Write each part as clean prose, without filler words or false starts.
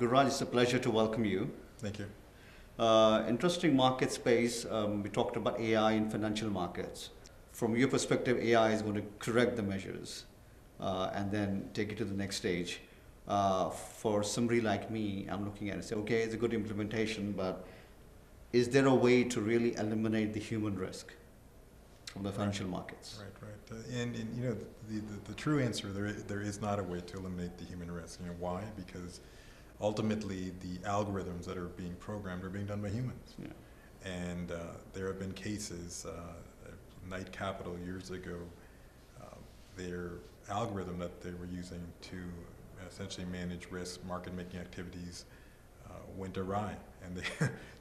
Gururaj, it's a pleasure to welcome you. Thank you. Interesting market space. We talked about AI in financial markets. From your perspective, AI is going to correct the measures and then take it to the next stage. For somebody like me, I'm looking at it and say, okay, it's a good implementation, but is there a way to really eliminate the human risk from the financial markets? Right. And you know, the true answer, there is not a way to eliminate the human risk. You know, why? Because ultimately the algorithms that are being programmed are being done by humans. Yeah. And there have been cases, Knight Capital years ago, their algorithm that they were using to essentially manage risk, market making activities went awry, and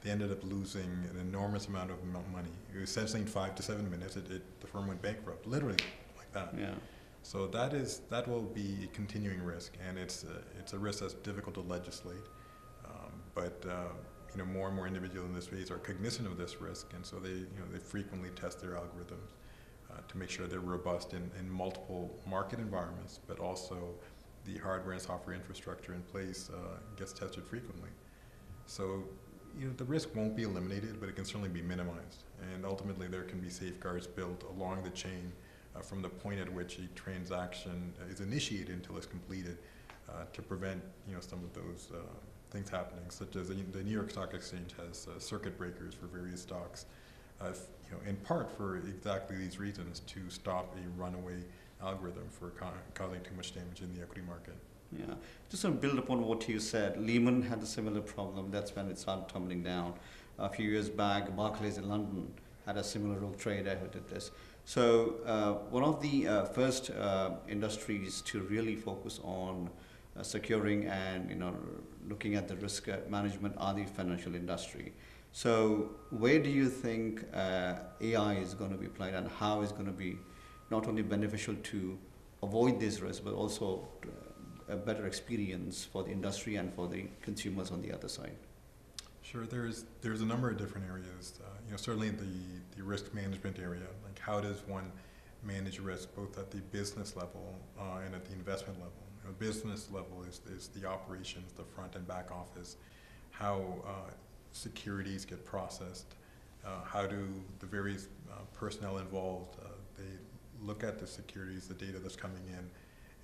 they ended up losing an enormous amount of money. It was essentially in 5 to 7 minutes, the firm went bankrupt, literally like that. Yeah. So that will be a continuing risk, and it's a risk that's difficult to legislate. But you know, more and more individuals in this space are cognizant of this risk, and so they frequently test their algorithms to make sure they're robust in multiple market environments, but also the hardware and software infrastructure in place gets tested frequently. So you know, the risk won't be eliminated, but it can certainly be minimized, and ultimately there can be safeguards built along the chain from the point at which a transaction is initiated until it's completed to prevent some of those things happening, such as the New York Stock Exchange has circuit breakers for various stocks, in part for exactly these reasons, to stop a runaway algorithm for causing too much damage in the equity market. Yeah, just to build upon what you said, Lehman had a similar problem. That's when it started tumbling down. A few years back, Barclays in London had a similar rogue trader who did this. So one of the first industries to really focus on securing and looking at the risk management are the financial industry. So where do you think AI is going to be applied, and how is going to be not only beneficial to avoid this risk, but also a better experience for the industry and for the consumers on the other side? Sure, there's a number of different areas. Certainly the risk management area, like how does one manage risk both at the business level and at the investment level. Business level is the operations, the front and back office, how securities get processed, how do the various personnel involved, they look at the securities, the data that's coming in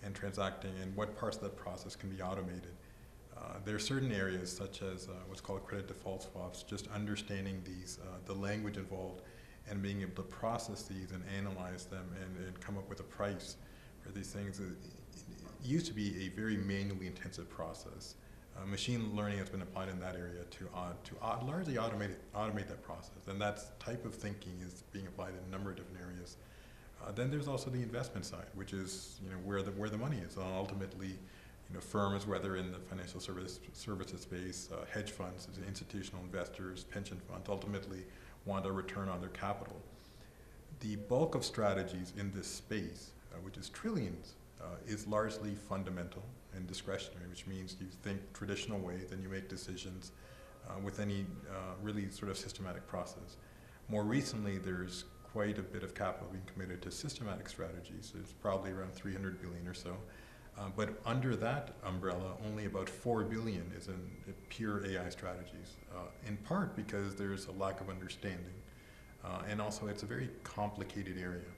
and transacting, and what parts of that process can be automated. There are certain areas such as what's called credit default swaps, just understanding these, the language involved, and being able to process these and analyze them and come up with a price for these things. It used to be a very manually intensive process. Machine learning has been applied in that area to largely automate that process, and that type of thinking is being applied in a number of different areas. Then there's also the investment side, which is where the money is. Ultimately, firms, whether in the financial services space, hedge funds, institutional investors, pension funds, ultimately want a return on their capital. The bulk of strategies in this space, which is trillions, is largely fundamental and discretionary, which means you think traditional ways and you make decisions with any really sort of systematic process. More recently, there's quite a bit of capital being committed to systematic strategies. It's probably around 300 billion or so. But under that umbrella, only about 4 billion is in pure AI strategies, in part because there's a lack of understanding. And also it's a very complicated area.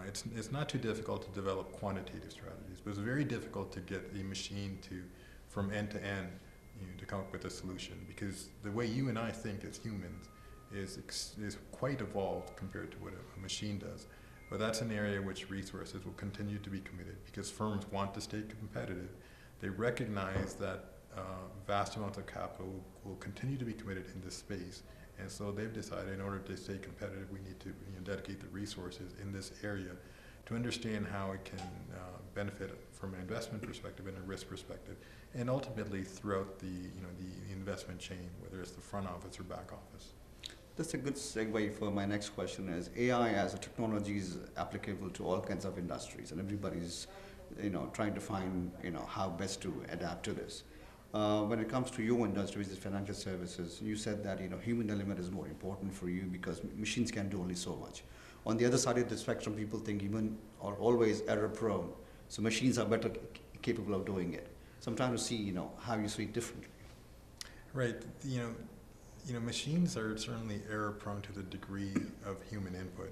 It's not too difficult to develop quantitative strategies, but it's very difficult to get a machine from end to end, to come up with a solution, because the way you and I think as humans is quite evolved compared to what a machine does. But that's an area which resources will continue to be committed, because firms want to stay competitive. They recognize that vast amounts of capital will continue to be committed in this space, and so they've decided in order to stay competitive, we need to dedicate the resources in this area to understand how it can benefit from an investment perspective and a risk perspective, and ultimately throughout the investment chain, whether it's the front office or back office. That's a good segue for my next question. Is AI as a technology is applicable to all kinds of industries, and everybody's trying to find how best to adapt to this. When it comes to your industry, which is financial services, you said that human element is more important for you because machines can do only so much. On the other side of the spectrum, people think human are always error prone, so machines are better capable of doing it. So I'm trying to see, how you see it differently. Right. Machines are certainly error prone to the degree of human input.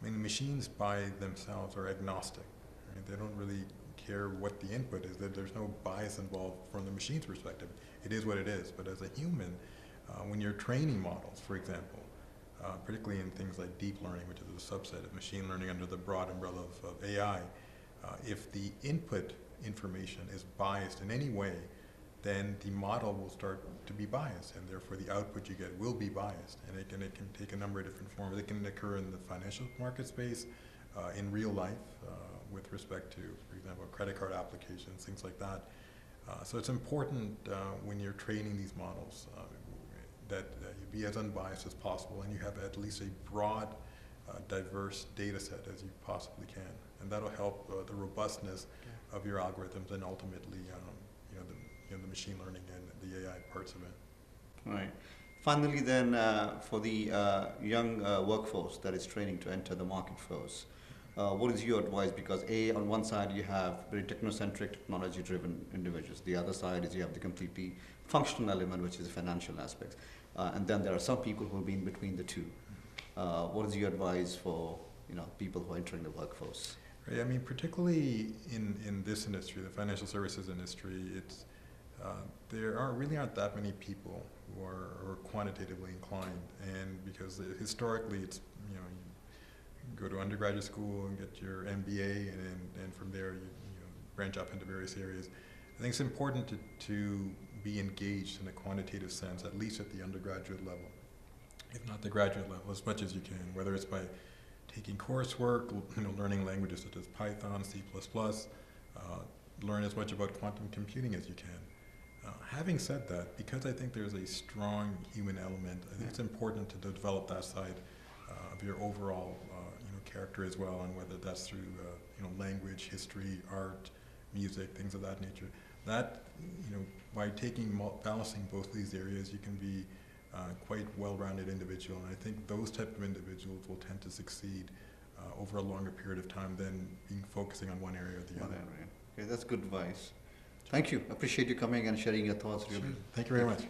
I mean, machines by themselves are agnostic. Right? They don't really care what the input is. There's no bias involved from the machine's perspective. It is what it is. But as a human, when you're training models, for example, particularly in things like deep learning, which is a subset of machine learning under the broad umbrella of AI, if the input information is biased in any way, then the model will start to be biased, and therefore the output you get will be biased. And it can take a number of different forms. It can occur in the financial market space, in real life, with respect to, for example, credit card applications, things like that. So it's important when you're training these models that you be as unbiased as possible, and you have at least a broad, diverse data set as you possibly can. And that'll help the robustness of your algorithms and ultimately the machine learning and the AI parts of it. Right. Finally then, for the young workforce that is training to enter the market force, what is your advice? Because on one side you have very technocentric, technology-driven individuals. The other side is you have the completely functional element, which is the financial aspects. And then there are some people who will be in between the two. What is your advice for people who are entering the workforce? Right. I mean, particularly in this industry, the financial services industry, there aren't that many people who are quantitatively inclined, and because historically it's you go to undergraduate school and get your MBA, and from there you branch up into various areas. I think it's important to be engaged in a quantitative sense, at least at the undergraduate level, if not the graduate level, as much as you can, whether it's by taking coursework, learning languages such as Python, C++, learn as much about quantum computing as you can. Having said that, because I think there's a strong human element, I think it's important to develop that side of your overall character as well, and whether that's through language, history, art, music, things of that nature. That by balancing both these areas, you can be quite well-rounded individual, and I think those type of individuals will tend to succeed over a longer period of time than focusing on one area or the other. Okay, that's good advice. Thank you. Appreciate you coming and sharing your thoughts. Sure. Thank you very much.